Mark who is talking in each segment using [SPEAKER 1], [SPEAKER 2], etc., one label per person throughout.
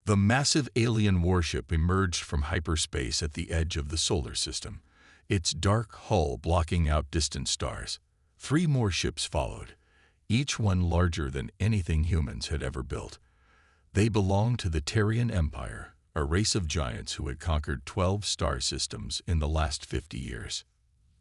[SPEAKER 1] The massive alien warship emerged from hyperspace at the edge of the solar system, its dark hull blocking out distant stars. 3 more ships followed, each one larger than anything humans had ever built. They belonged to the Terrian Empire, a race of giants who had conquered 12 star systems in the last 50 years.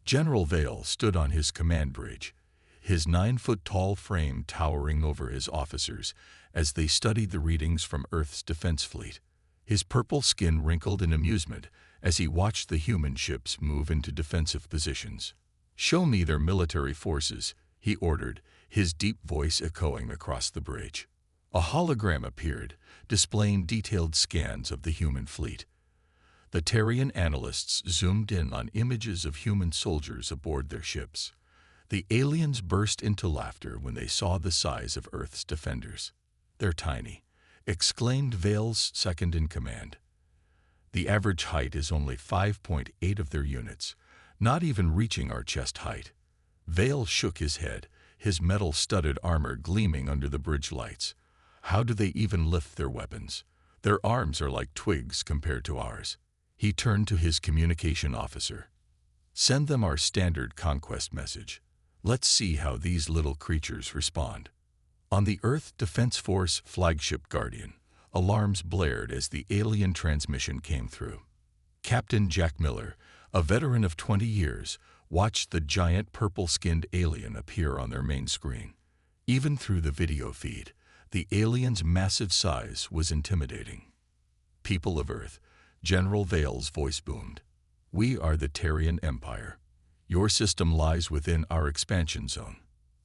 [SPEAKER 1] General Vale stood on his command bridge, his 9-foot-tall frame towering over his officers as they studied the readings from Earth's defense fleet. His purple skin wrinkled in amusement as he watched the human ships move into defensive positions. "Show me their military forces," he ordered, his deep voice echoing across the bridge. A hologram appeared, displaying detailed scans of the human fleet. The Terrian analysts zoomed in on images of human soldiers aboard their ships. The aliens burst into laughter when they saw the size of Earth's defenders. "They're tiny," exclaimed Vale's second-in-command. "The average height is only 5.8 of their units, not even reaching our chest height." Vale shook his head, his metal-studded armor gleaming under the bridge lights. "How do they even lift their weapons? Their arms are like twigs compared to ours." He turned to his communication officer. "Send them our standard conquest message. Let's see how these little creatures respond." On the Earth Defense Force flagship Guardian, alarms blared as the alien transmission came through. Captain Jack Miller, a veteran of 20 years, watched the giant purple-skinned alien appear on their main screen. Even through the video feed, the alien's massive size was intimidating. "People of Earth," General Vale's voice boomed. "We are the Terrian Empire. Your system lies within our expansion zone.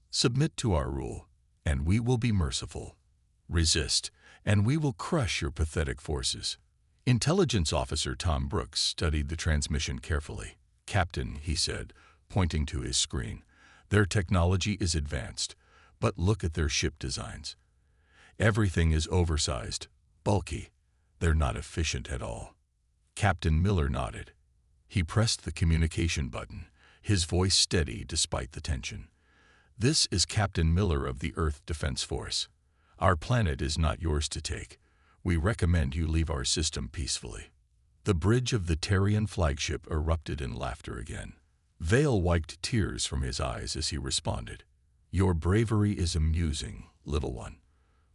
[SPEAKER 1] Submit to our rule, and we will be merciful. Resist, and we will crush your pathetic forces." Intelligence Officer Tom Brooks studied the transmission carefully. "Captain," he said, pointing to his screen, "their technology is advanced, but look at their ship designs. Everything is oversized, bulky. They're not efficient at all." Captain Miller nodded. He pressed the communication button, his voice steady despite the tension. "This is Captain Miller of the Earth Defense Force. Our planet is not yours to take. We recommend you leave our system peacefully." The bridge of the Terrian flagship erupted in laughter again. Vale wiped tears from his eyes as he responded. "Your bravery is amusing, little one.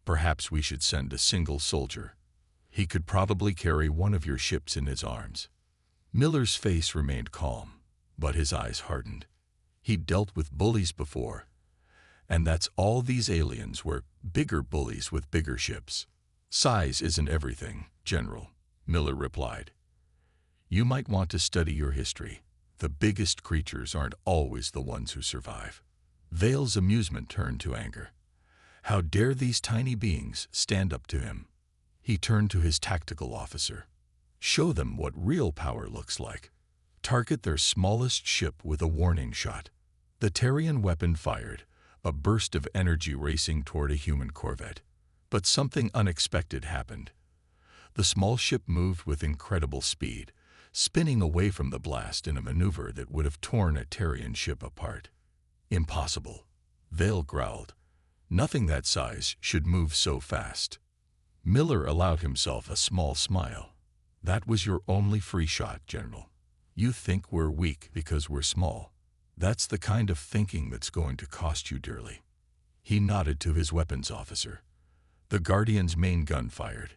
[SPEAKER 1] Perhaps we should send a single soldier. He could probably carry one of your ships in his arms." Miller's face remained calm, but his eyes hardened. He'd dealt with bullies before, and that's all these aliens were, bigger bullies with bigger ships. "Size isn't everything, General," Miller replied. "You might want to study your history. The biggest creatures aren't always the ones who survive." Vale's amusement turned to anger. How dare these tiny beings stand up to him? He turned to his tactical officer. "Show them what real power looks like. Target their smallest ship with a warning shot." The Terrian weapon fired, a burst of energy racing toward a human corvette. But something unexpected happened. The small ship moved with incredible speed, spinning away from the blast in a maneuver that would have torn a Terrian ship apart. "Impossible," Vale growled. "Nothing that size should move so fast." Miller allowed himself a small smile. "That was your only free shot, General. You think we're weak because we're small. That's the kind of thinking that's going to cost you dearly." He nodded to his weapons officer. The Guardian's main gun fired,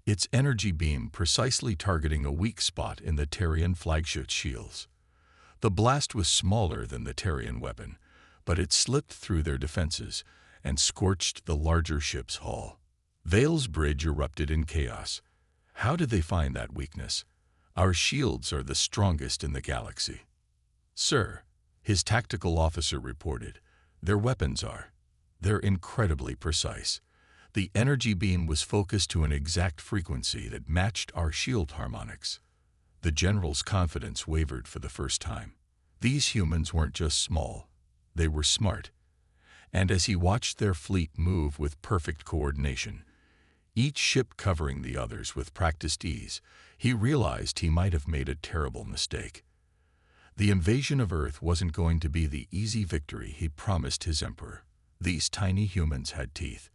[SPEAKER 1] its energy beam precisely targeting a weak spot in the Terrian flagship's shields. The blast was smaller than the Terrian weapon, but it slipped through their defenses and scorched the larger ship's hull. Vale's bridge erupted in chaos. How did they find that weakness? "Our shields are the strongest in the galaxy." "Sir," his tactical officer reported, "their weapons are. They're incredibly precise. The energy beam was focused to an exact frequency that matched our shield harmonics." The general's confidence wavered for the first time. These humans weren't just small, they were smart. And as he watched their fleet move with perfect coordination, each ship covering the others with practiced ease, he realized he might have made a terrible mistake. The invasion of Earth wasn't going to be the easy victory he promised his emperor. These tiny humans had teeth,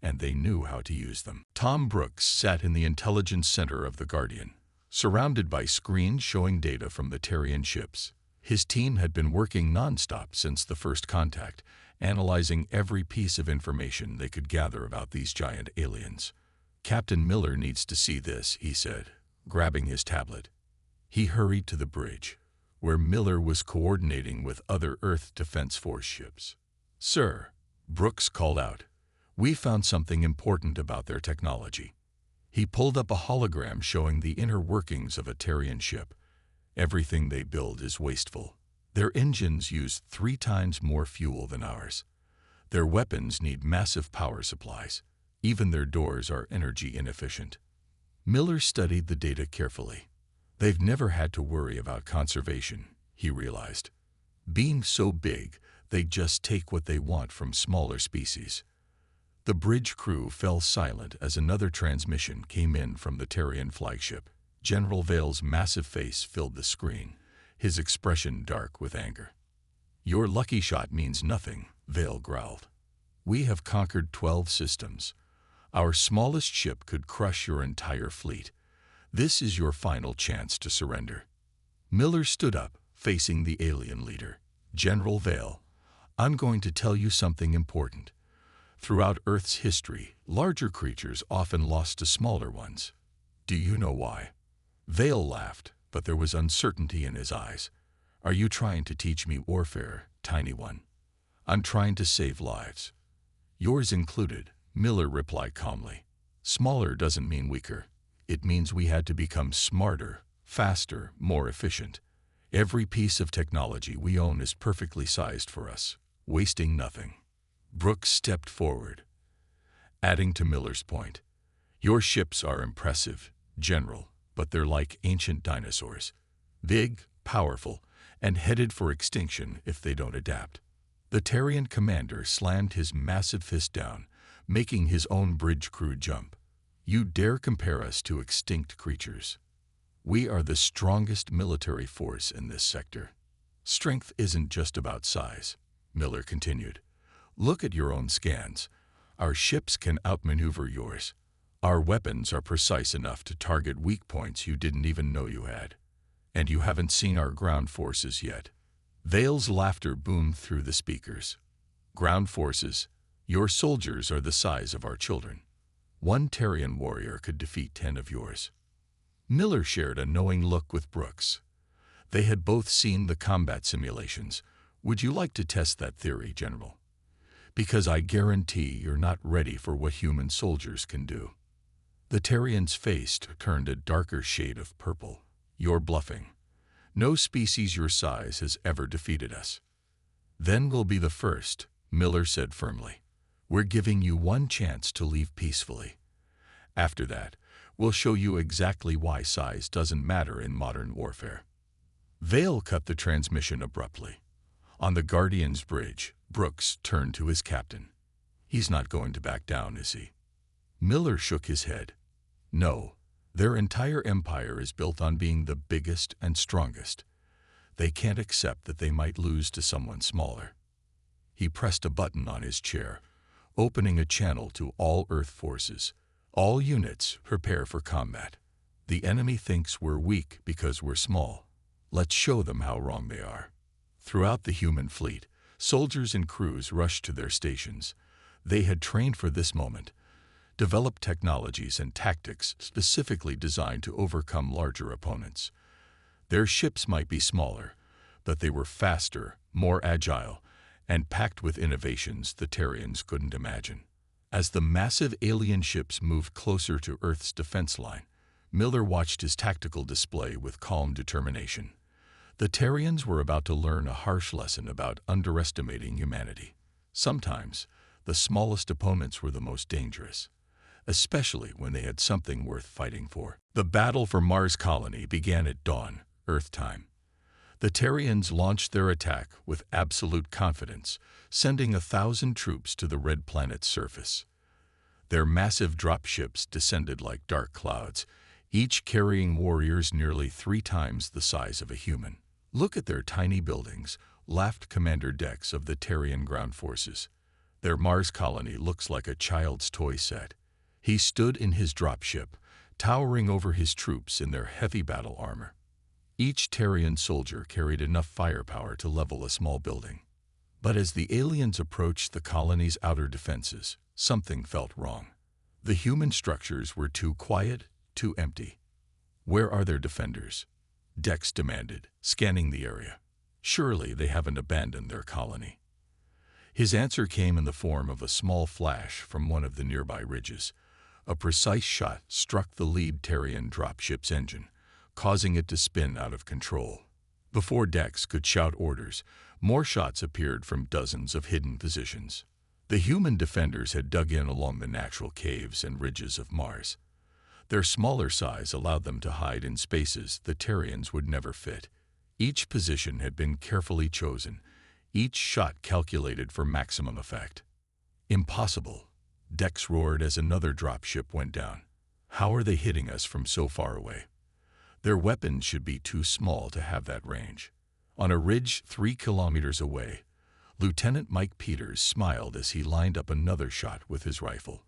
[SPEAKER 1] and they knew how to use them. Tom Brooks sat in the intelligence center of the Guardian, surrounded by screens showing data from the Terrian ships. His team had been working nonstop since the first contact, analyzing every piece of information they could gather about these giant aliens. "Captain Miller needs to see this," he said, grabbing his tablet. He hurried to the bridge, where Miller was coordinating with other Earth Defense Force ships. "Sir," Brooks called out, "we found something important about their technology." He pulled up a hologram showing the inner workings of a Terrian ship. "Everything they build is wasteful. Their engines use 3 times more fuel than ours. Their weapons need massive power supplies. Even their doors are energy inefficient." Miller studied the data carefully. They've never had to worry about conservation, he realized. Being so big, they just take what they want from smaller species. The bridge crew fell silent as another transmission came in from the Terrian flagship. General Vale's massive face filled the screen, his expression dark with anger. "Your lucky shot means nothing," Vale growled. "We have conquered 12 systems. Our smallest ship could crush your entire fleet. This is your final chance to surrender." Miller stood up, facing the alien leader. "General Vale, I'm going to tell you something important. Throughout Earth's history, larger creatures often lost to smaller ones. Do you know why?" Vale laughed, but there was uncertainty in his eyes. "Are you trying to teach me warfare, tiny one?" "I'm trying to save lives." "Yours included," Miller replied calmly. "Smaller doesn't mean weaker. It means we had to become smarter, faster, more efficient. Every piece of technology we own is perfectly sized for us, wasting nothing." Brooks stepped forward, adding to Miller's point. "Your ships are impressive, General, but they're like ancient dinosaurs. Big, powerful, and headed for extinction if they don't adapt." The Terrian commander slammed his massive fist down, making his own bridge crew jump. "You dare compare us to extinct creatures? We are the strongest military force in this sector." "Strength isn't just about size," Miller continued. "Look at your own scans. Our ships can outmaneuver yours. Our weapons are precise enough to target weak points you didn't even know you had. And you haven't seen our ground forces yet." Vale's laughter boomed through the speakers. "Ground forces? Your soldiers are the size of our children. One Terrian warrior could defeat 10 of yours." Miller shared a knowing look with Brooks. They had both seen the combat simulations. "Would you like to test that theory, General? Because I guarantee you're not ready for what human soldiers can do." The Terrian's face turned a darker shade of purple. "You're bluffing. No species your size has ever defeated us." "Then we'll be the first," Miller said firmly. "We're giving you one chance to leave peacefully. After that, we'll show you exactly why size doesn't matter in modern warfare." Vale cut the transmission abruptly. On the Guardian's bridge, Brooks turned to his captain. "He's not going to back down, is he?" Miller shook his head. "No, their entire empire is built on being the biggest and strongest. They can't accept that they might lose to someone smaller." He pressed a button on his chair, opening a channel to all Earth forces. "All units, prepare for combat. The enemy thinks we're weak because we're small. Let's show them how wrong they are." Throughout the human fleet, soldiers and crews rushed to their stations. They had trained for this moment, developed technologies and tactics specifically designed to overcome larger opponents. Their ships might be smaller, but they were faster, more agile, and packed with innovations the Terrians couldn't imagine. As the massive alien ships moved closer to Earth's defense line, Miller watched his tactical display with calm determination. The Terrians were about to learn a harsh lesson about underestimating humanity. Sometimes, the smallest opponents were the most dangerous, especially when they had something worth fighting for. The battle for Mars colony began at dawn, Earth time. The Terrians launched their attack with absolute confidence, sending 1,000 troops to the red planet's surface. Their massive dropships descended like dark clouds, each carrying warriors nearly 3 times the size of a human. "Look at their tiny buildings," laughed Commander Dex of the Terrian ground forces. Their Mars colony looks like a child's toy set. He stood in his dropship, towering over his troops in their heavy battle armor. Each Terrian soldier carried enough firepower to level a small building. But as the aliens approached the colony's outer defenses, something felt wrong. The human structures were too quiet, too empty. "Where are their defenders?" Dex demanded, scanning the area. "Surely they haven't abandoned their colony." His answer came in the form of a small flash from one of the nearby ridges. A precise shot struck the lead Terrian dropship's engine, causing it to spin out of control. Before Dex could shout orders, more shots appeared from dozens of hidden positions. The human defenders had dug in along the natural caves and ridges of Mars. Their smaller size allowed them to hide in spaces the Terrians would never fit. Each position had been carefully chosen, each shot calculated for maximum effect. "Impossible," Dex roared as another dropship went down. "How are they hitting us from so far away? Their weapons should be too small to have that range." On a ridge 3 kilometers away, Lieutenant Mike Peters smiled as he lined up another shot with his rifle.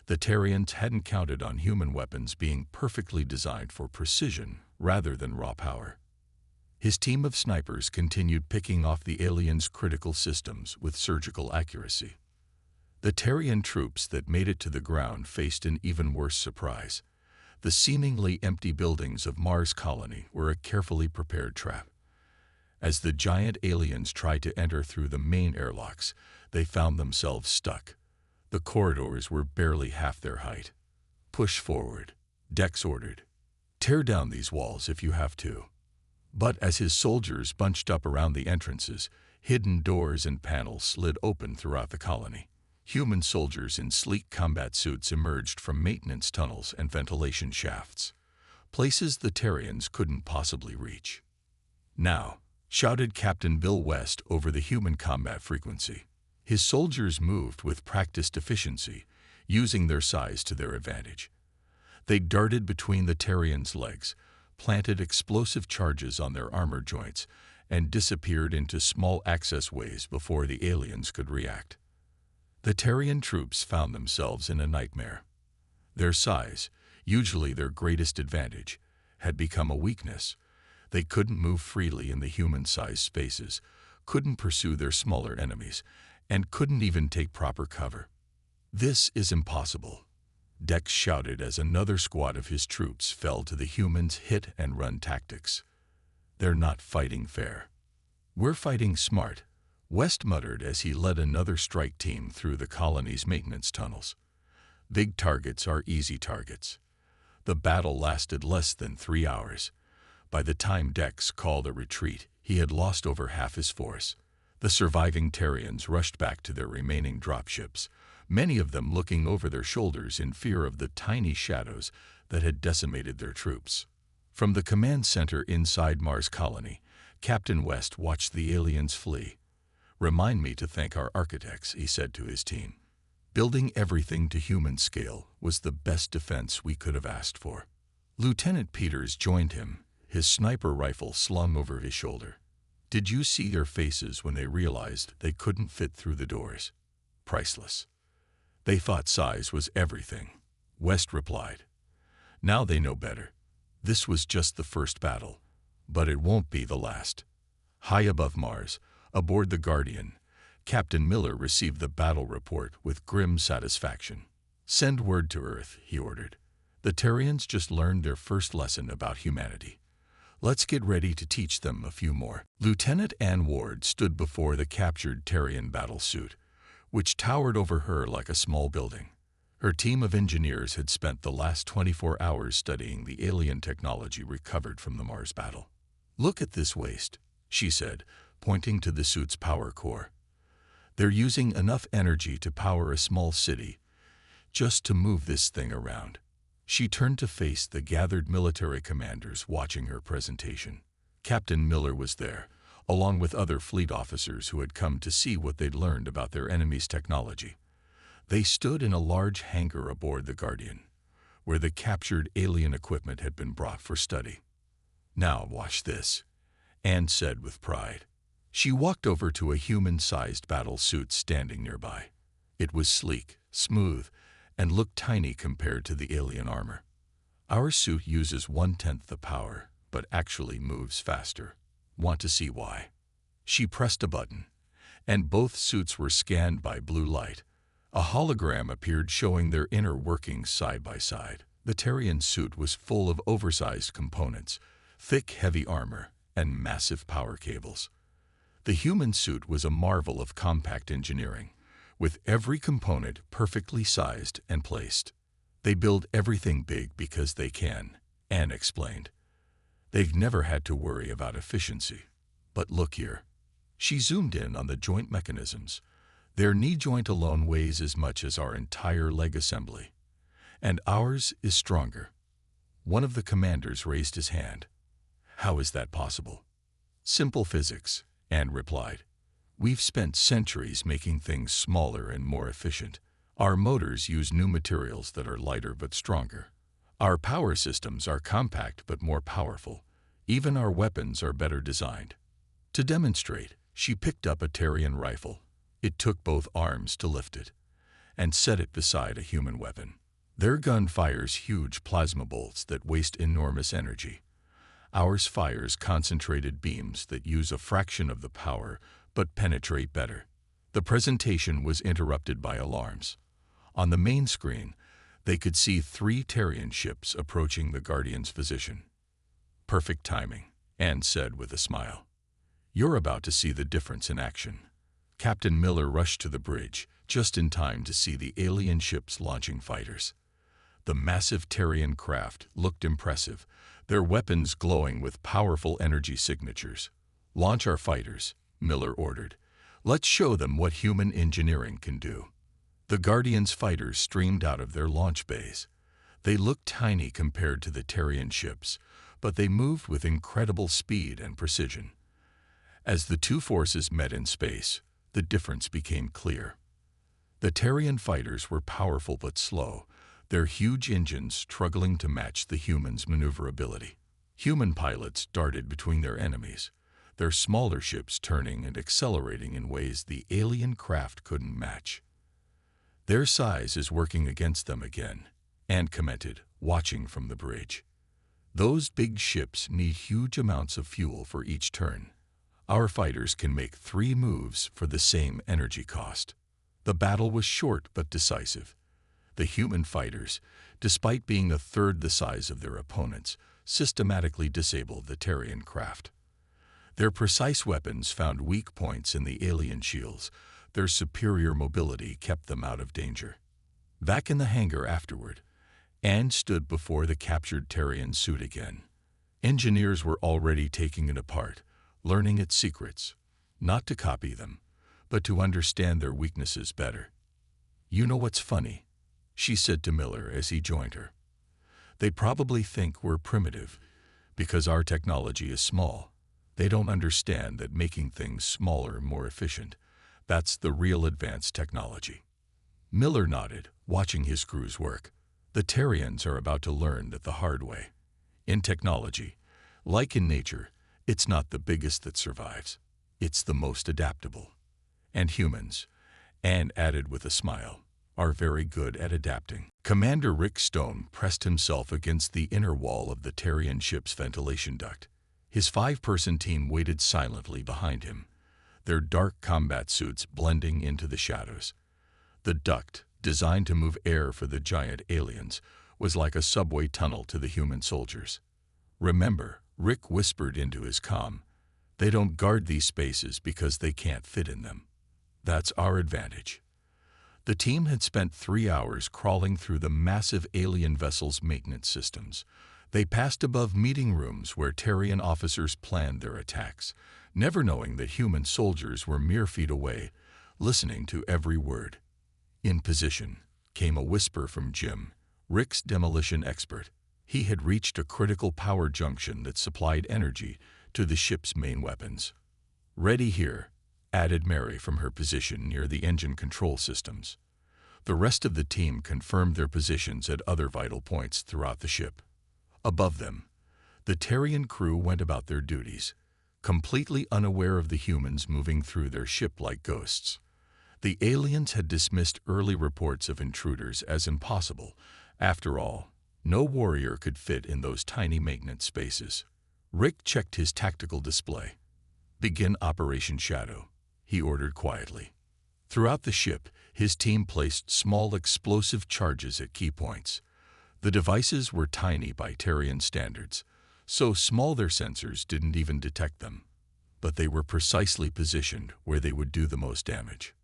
[SPEAKER 1] The Terrians hadn't counted on human weapons being perfectly designed for precision rather than raw power. His team of snipers continued picking off the aliens' critical systems with surgical accuracy. The Terrian troops that made it to the ground faced an even worse surprise. The seemingly empty buildings of Mars colony were a carefully prepared trap. As the giant aliens tried to enter through the main airlocks, they found themselves stuck. The corridors were barely half their height. "Push forward," Dex ordered. "Tear down these walls if you have to." But as his soldiers bunched up around the entrances, hidden doors and panels slid open throughout the colony. Human soldiers in sleek combat suits emerged from maintenance tunnels and ventilation shafts, places the Terrians couldn't possibly reach. "Now," shouted Captain Bill West over the human combat frequency. His soldiers moved with practiced efficiency, using their size to their advantage. They darted between the Terrians' legs, planted explosive charges on their armor joints, and disappeared into small access ways before the aliens could react. The Terrian troops found themselves in a nightmare. Their size, usually their greatest advantage, had become a weakness. They couldn't move freely in the human-sized spaces, couldn't pursue their smaller enemies, and couldn't even take proper cover. "This is impossible," Dex shouted as another squad of his troops fell to the humans' hit-and-run tactics. "They're not fighting fair." "We're fighting smart," West muttered as he led another strike team through the colony's maintenance tunnels. "Big targets are easy targets." The battle lasted less than 3 hours. By the time Dex called a retreat, he had lost over half his force. The surviving Terrians rushed back to their remaining dropships, many of them looking over their shoulders in fear of the tiny shadows that had decimated their troops. From the command center inside Mars colony, Captain West watched the aliens flee. "Remind me to thank our architects," he said to his team. "Building everything to human scale was the best defense we could have asked for." Lieutenant Peters joined him, his sniper rifle slung over his shoulder. "Did you see their faces when they realized they couldn't fit through the doors? Priceless. They thought size was everything," West replied. "Now they know better. This was just the first battle, but it won't be the last." High above Mars, aboard the Guardian, Captain Miller received the battle report with grim satisfaction. "Send word to Earth," he ordered. "The Terrians just learned their first lesson about humanity. Let's get ready to teach them a few more." Lieutenant Ann Ward stood before the captured Terrian battle suit, which towered over her like a small building. Her team of engineers had spent the last 24 hours studying the alien technology recovered from the Mars battle. "Look at this waste," she said, pointing to the suit's power core. "They're using enough energy to power a small city, just to move this thing around." She turned to face the gathered military commanders watching her presentation. Captain Miller was there, along with other fleet officers who had come to see what they'd learned about their enemy's technology. They stood in a large hangar aboard the Guardian, where the captured alien equipment had been brought for study. "Now watch this," Anne said with pride. She walked over to a human-sized battle suit standing nearby. It was sleek, smooth, and looked tiny compared to the alien armor. Our suit uses 1/10 the power, but actually moves faster. Want to see why? She pressed a button, and both suits were scanned by blue light. A hologram appeared showing their inner workings side by side. The Terrian suit was full of oversized components, thick, heavy armor, and massive power cables. The human suit was a marvel of compact engineering, with every component perfectly sized and placed. They build everything big because they can, Anne explained. They've never had to worry about efficiency. But look here. She zoomed in on the joint mechanisms. Their knee joint alone weighs as much as our entire leg assembly. And ours is stronger. One of the commanders raised his hand. How is that possible? Simple physics, Anne replied. We've spent centuries making things smaller and more efficient. Our motors use new materials that are lighter but stronger. Our power systems are compact but more powerful. Even our weapons are better designed. To demonstrate, she picked up a Terrian rifle. It took both arms to lift it, and set it beside a human weapon. Their gun fires huge plasma bolts that waste enormous energy. Ours fires concentrated beams that use a fraction of the power but penetrate better. The presentation was interrupted by alarms. On the main screen, they could see 3 Terrian ships approaching the Guardian's position. Perfect timing, Anne said with a smile. You're about to see the difference in action. Captain Miller rushed to the bridge, just in time to see the alien ships launching fighters. The massive Terrian craft looked impressive, their weapons glowing with powerful energy signatures. Launch our fighters, Miller ordered. Let's show them what human engineering can do. The Guardian's fighters streamed out of their launch bays. They looked tiny compared to the Terrian ships, but they moved with incredible speed and precision. As the two forces met in space, the difference became clear. The Terrian fighters were powerful but slow, their huge engines struggling to match the humans' maneuverability. Human pilots darted between their enemies, their smaller ships turning and accelerating in ways the alien craft couldn't match. Their size is working against them again, Anne commented, watching from the bridge. Those big ships need huge amounts of fuel for each turn. Our fighters can make 3 moves for the same energy cost. The battle was short but decisive. The human fighters, despite being a third the size of their opponents, systematically disabled the Terrian craft. Their precise weapons found weak points in the alien shields. Their superior mobility kept them out of danger. Back in the hangar afterward, Anne stood before the captured Terrian suit again. Engineers were already taking it apart, learning its secrets, not to copy them, but to understand their weaknesses better. You know what's funny? She said to Miller as he joined her. They probably think we're primitive because our technology is small. They don't understand that making things smaller and more efficient, that's the real advanced technology. Miller nodded, watching his crews work. The Terrians are about to learn that the hard way. In technology, like in nature, it's not the biggest that survives. It's the most adaptable. And humans, Anne added with a smile, are very good at adapting. Commander Rick Stone pressed himself against the inner wall of the Terrian ship's ventilation duct. His 5-person team waited silently behind him, their dark combat suits blending into the shadows. The duct, designed to move air for the giant aliens, was like a subway tunnel to the human soldiers. Remember, Rick whispered into his comm, they don't guard these spaces because they can't fit in them. That's our advantage. The team had spent 3 hours crawling through the massive alien vessel's maintenance systems. They passed above meeting rooms where Terrian officers planned their attacks, never knowing that human soldiers were mere feet away, listening to every word. In position, came a whisper from Jim, Rick's demolition expert. He had reached a critical power junction that supplied energy to the ship's main weapons. Ready here, added Mary from her position near the engine control systems. The rest of the team confirmed their positions at other vital points throughout the ship. Above them, the Terrian crew went about their duties, completely unaware of the humans moving through their ship like ghosts. The aliens had dismissed early reports of intruders as impossible. After all, no warrior could fit in those tiny maintenance spaces. Rick checked his tactical display. "Begin Operation Shadow," he ordered quietly. Throughout the ship, his team placed small explosive charges at key points. The devices were tiny by Terrian standards, so small their sensors didn't even detect them. But they were precisely positioned where they would do the most damage.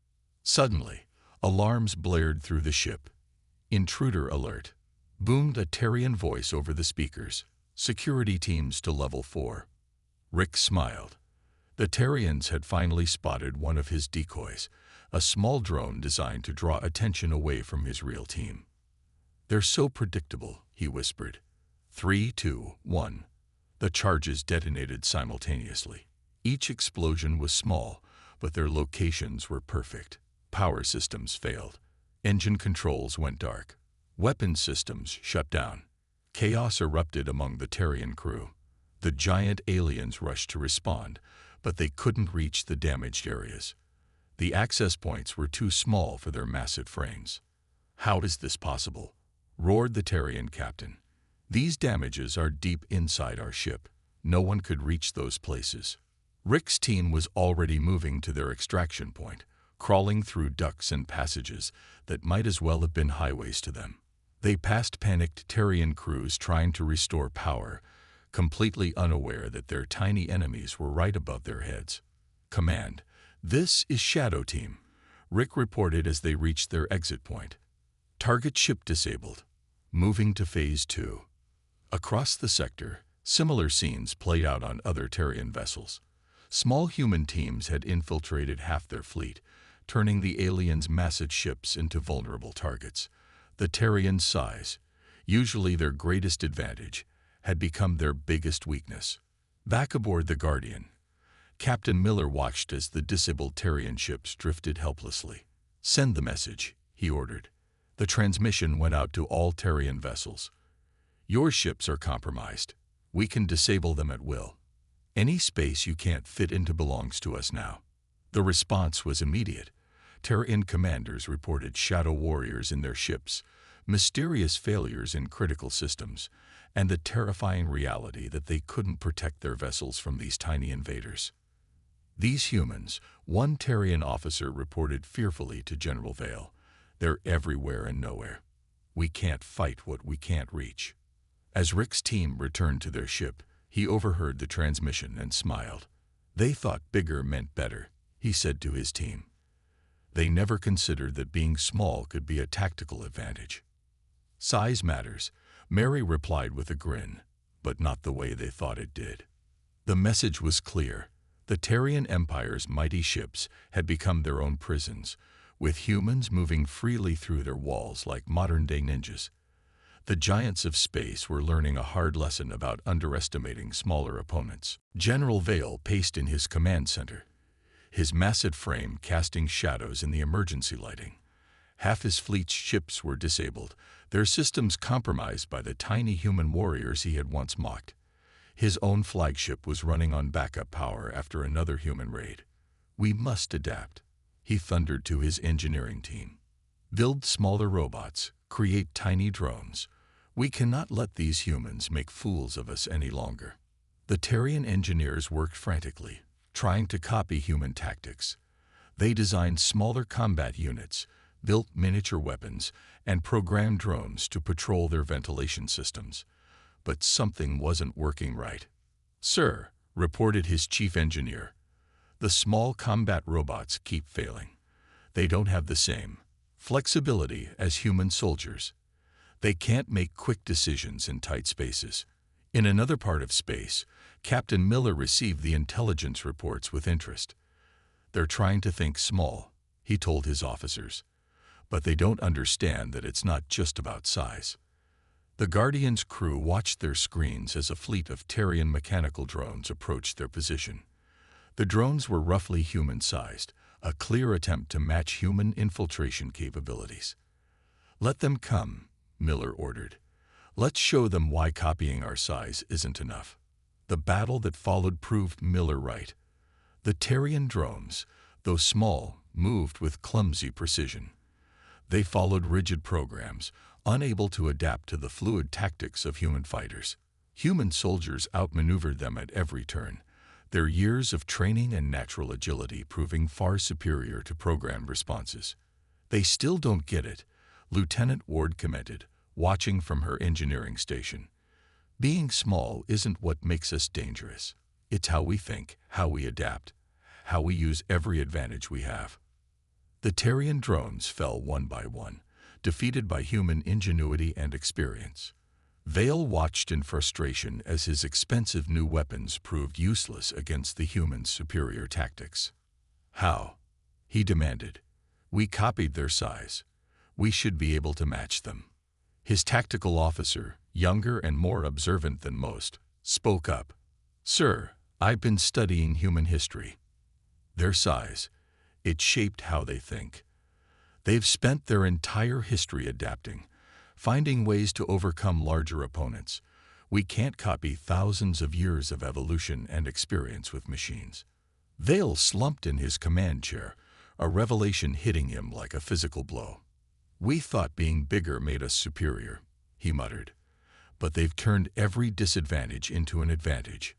[SPEAKER 1] Suddenly, alarms blared through the ship. "Intruder alert," boomed a Terrian voice over the speakers. "Security teams to level 4. Rick smiled. The Terrians had finally spotted one of his decoys, a small drone designed to draw attention away from his real team. "They're so predictable," he whispered. 3, 2, 1. The charges detonated simultaneously. Each explosion was small, but their locations were perfect. Power systems failed. Engine controls went dark. Weapon systems shut down. Chaos erupted among the Terrian crew. The giant aliens rushed to respond, but they couldn't reach the damaged areas. The access points were too small for their massive frames. "How is this possible?" roared the Terrian captain. "These damages are deep inside our ship. No one could reach those places." Rick's team was already moving to their extraction point, crawling through ducts and passages that might as well have been highways to them. They passed panicked Terrian crews trying to restore power, completely unaware that their tiny enemies were right above their heads. "Command, this is Shadow Team," Rick reported as they reached their exit point. "Target ship disabled. Moving to Phase 2. Across the sector, similar scenes played out on other Terrian vessels. Small human teams had infiltrated half their fleet, turning the aliens' massive ships into vulnerable targets. The Terrians' size, usually their greatest advantage, had become their biggest weakness. Back aboard the Guardian, Captain Miller watched as the disabled Terrian ships drifted helplessly. "Send the message," he ordered. The transmission went out to all Terrian vessels. "Your ships are compromised. We can disable them at will. Any space you can't fit into belongs to us now." The response was immediate. Terrian commanders reported shadow warriors in their ships, mysterious failures in critical systems, and the terrifying reality that they couldn't protect their vessels from these tiny invaders. "These humans," one Terrian officer reported fearfully to General Vale, "they're everywhere and nowhere. We can't fight what we can't reach." As Rick's team returned to their ship, he overheard the transmission and smiled. "They thought bigger meant better," he said to his team. "They never considered that being small could be a tactical advantage." "Size matters," Mary replied with a grin, "but not the way they thought it did." The message was clear. The Terrian Empire's mighty ships had become their own prisons, with humans moving freely through their walls like modern-day ninjas. The giants of space were learning a hard lesson about underestimating smaller opponents. General Vale paced in his command center, his massive frame casting shadows in the emergency lighting. Half his fleet's ships were disabled, their systems compromised by the tiny human warriors he had once mocked. His own flagship was running on backup power after another human raid. "We must adapt," he thundered to his engineering team. "Build smaller robots, create tiny drones. We cannot let these humans make fools of us any longer." The Terrian engineers worked frantically, trying to copy human tactics. They designed smaller combat units, built miniature weapons, and programmed drones to patrol their ventilation systems. But something wasn't working right. "Sir," reported his chief engineer, "the small combat robots keep failing. They don't have the same flexibility as human soldiers. They can't make quick decisions in tight spaces." In another part of space, Captain Miller received the intelligence reports with interest. "They're trying to think small," he told his officers. "But they don't understand that it's not just about size." The Guardian's crew watched their screens as a fleet of Terrian mechanical drones approached their position. The drones were roughly human-sized, a clear attempt to match human infiltration capabilities. "Let them come," Miller ordered. "Let's show them why copying our size isn't enough." The battle that followed proved Miller right. The Terrian drones, though small, moved with clumsy precision. They followed rigid programs, unable to adapt to the fluid tactics of human fighters. Human soldiers outmaneuvered them at every turn, their years of training and natural agility proving far superior to programmed responses. "They still don't get it," Lieutenant Ward commented, watching from her engineering station. "Being small isn't what makes us dangerous. It's how we think, how we adapt, how we use every advantage we have." The Terrian drones fell one by one, defeated by human ingenuity and experience. Vale watched in frustration as his expensive new weapons proved useless against the humans' superior tactics. "How?" he demanded. "We copied their size. We should be able to match them." His tactical officer, younger and more observant than most, spoke up. "Sir, I've been studying human history. Their size, it shaped how they think. They've spent their entire history adapting, finding ways to overcome larger opponents. We can't copy thousands of years of evolution and experience with machines." Vale slumped in his command chair, a revelation hitting him like a physical blow. "We thought being bigger made us superior," he muttered. "But they've turned every disadvantage into an advantage.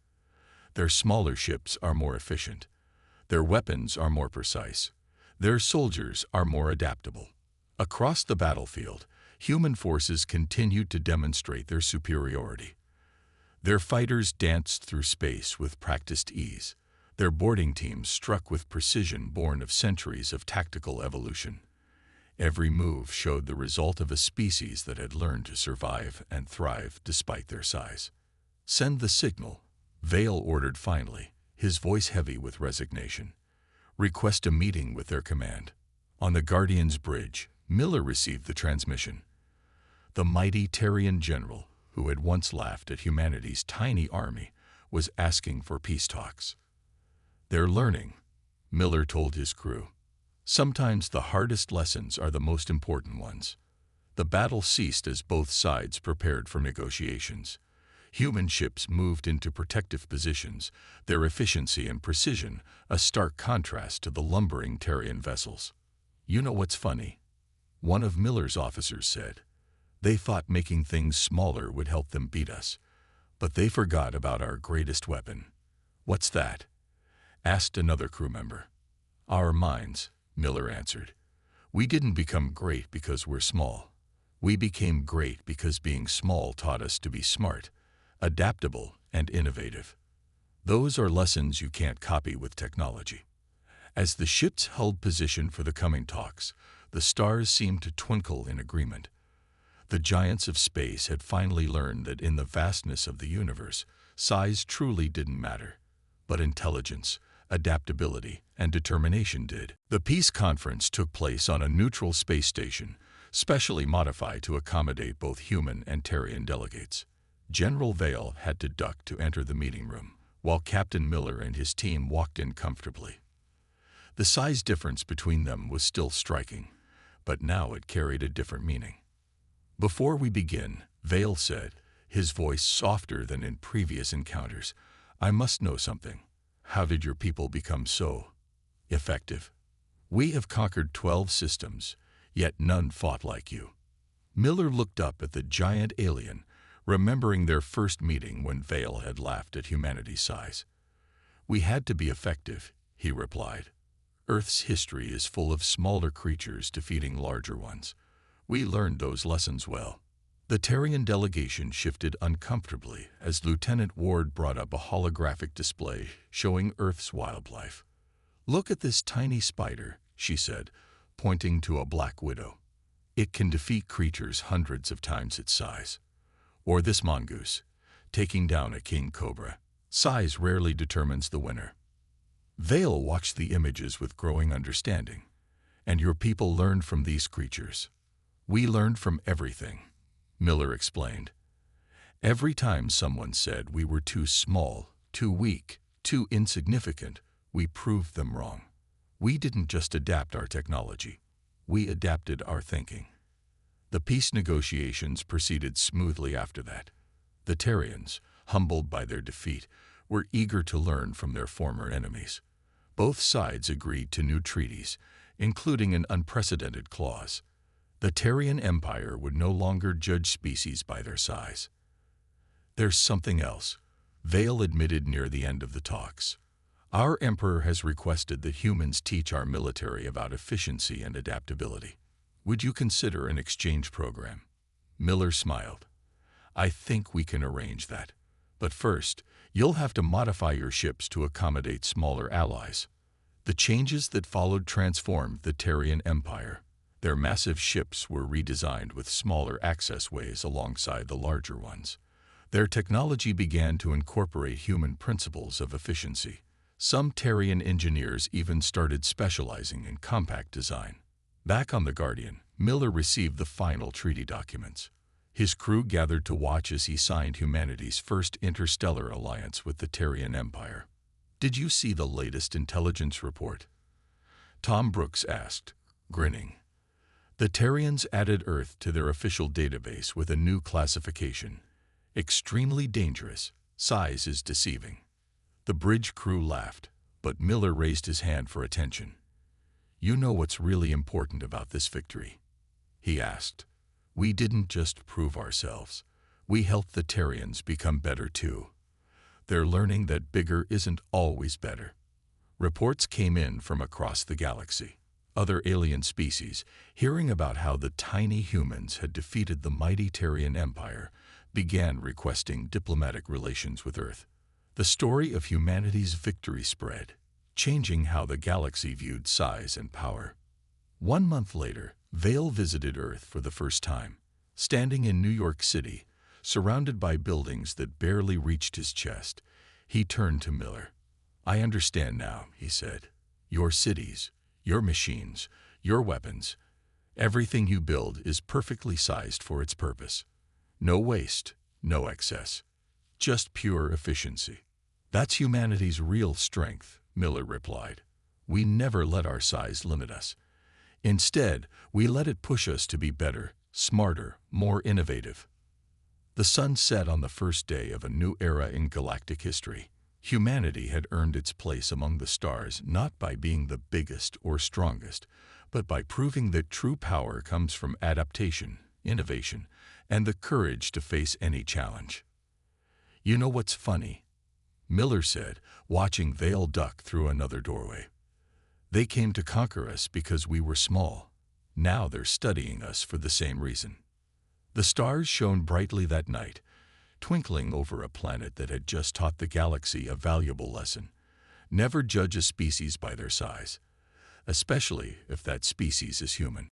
[SPEAKER 1] Their smaller ships are more efficient. Their weapons are more precise. Their soldiers are more adaptable." Across the battlefield, human forces continued to demonstrate their superiority. Their fighters danced through space with practiced ease, their boarding teams struck with precision born of centuries of tactical evolution. Every move showed the result of a species that had learned to survive and thrive despite their size. "Send the signal," Vale ordered finally, his voice heavy with resignation. "Request a meeting with their command." On the Guardian's bridge, Miller received the transmission. The mighty Terrian general, who had once laughed at humanity's tiny army, was asking for peace talks. "They're learning," Miller told his crew. "Sometimes the hardest lessons are the most important ones." The battle ceased as both sides prepared for negotiations. Human ships moved into protective positions, their efficiency and precision a stark contrast to the lumbering Terrian vessels. "You know what's funny?" one of Miller's officers said. "They thought making things smaller would help them beat us, but they forgot about our greatest weapon." "What's that?" asked another crew member. "Our minds," Miller answered. "We didn't become great because we're small. We became great because being small taught us to be smart, adaptable, and innovative. Those are lessons you can't copy with technology." As the ships held position for the coming talks, the stars seemed to twinkle in agreement. The giants of space had finally learned that in the vastness of the universe, size truly didn't matter, but intelligence, adaptability, and determination did. The peace conference took place on a neutral space station, specially modified to accommodate both human and Terrian delegates. General Vale had to duck to enter the meeting room, while Captain Miller and his team walked in comfortably. The size difference between them was still striking, but now it carried a different meaning. "Before we begin," Vale said, his voice softer than in previous encounters, "I must know something. How did your people become so effective? We have conquered 12 systems, yet none fought like you." Miller looked up at the giant alien, remembering their first meeting when Vale had laughed at humanity's size. "We had to be effective," he replied. "Earth's history is full of smaller creatures defeating larger ones. We learned those lessons well." The Terrian delegation shifted uncomfortably as Lieutenant Ward brought up a holographic display showing Earth's wildlife. "Look at this tiny spider," she said, pointing to a black widow. "It can defeat creatures hundreds of times its size. Or this mongoose, taking down a king cobra. Size rarely determines the winner." Vale watched the images with growing understanding. "And your people learned from these creatures." "We learned from everything," Miller explained. "Every time someone said we were too small, too weak, too insignificant, we proved them wrong. We didn't just adapt our technology. We adapted our thinking." The peace negotiations proceeded smoothly after that. The Terrians, humbled by their defeat, were eager to learn from their former enemies. Both sides agreed to new treaties, including an unprecedented clause. The Terrian Empire would no longer judge species by their size. "There's something else," Vale admitted near the end of the talks. "Our Emperor has requested that humans teach our military about efficiency and adaptability. Would you consider an exchange program?" Miller smiled. "I think we can arrange that. But first, you'll have to modify your ships to accommodate smaller allies." The changes that followed transformed the Terrian Empire. Their massive ships were redesigned with smaller accessways alongside the larger ones. Their technology began to incorporate human principles of efficiency. Some Terrian engineers even started specializing in compact design. Back on the Guardian, Miller received the final treaty documents. His crew gathered to watch as he signed humanity's first interstellar alliance with the Terrian Empire. "Did you see the latest intelligence report?" Tom Brooks asked, grinning. The Terrians added Earth to their official database with a new classification. Extremely dangerous. Size is deceiving. The bridge crew laughed, but Miller raised his hand for attention. "You know what's really important about this victory?" he asked. "We didn't just prove ourselves. We helped the Terrians become better too. They're learning that bigger isn't always better." Reports came in from across the galaxy. Other alien species, hearing about how the tiny humans had defeated the mighty Terrian Empire, began requesting diplomatic relations with Earth. The story of humanity's victory spread, changing how the galaxy viewed size and power. 1 month later, Vale visited Earth for the first time. Standing in New York City, surrounded by buildings that barely reached his chest, he turned to Miller. "I understand now," he said. "Your cities, your machines, your weapons, everything you build is perfectly sized for its purpose. No waste, no excess. Just pure efficiency." "That's humanity's real strength," Miller replied. "We never let our size limit us. Instead, we let it push us to be better, smarter, more innovative." The sun set on the first day of a new era in galactic history. Humanity had earned its place among the stars not by being the biggest or strongest, but by proving that true power comes from adaptation, innovation, and the courage to face any challenge. "You know what's funny?" Miller said, watching Vale duck through another doorway. "They came to conquer us because we were small. Now they're studying us for the same reason." The stars shone brightly that night, twinkling over a planet that had just taught the galaxy a valuable lesson. Never judge a species by their size, especially if that species is human.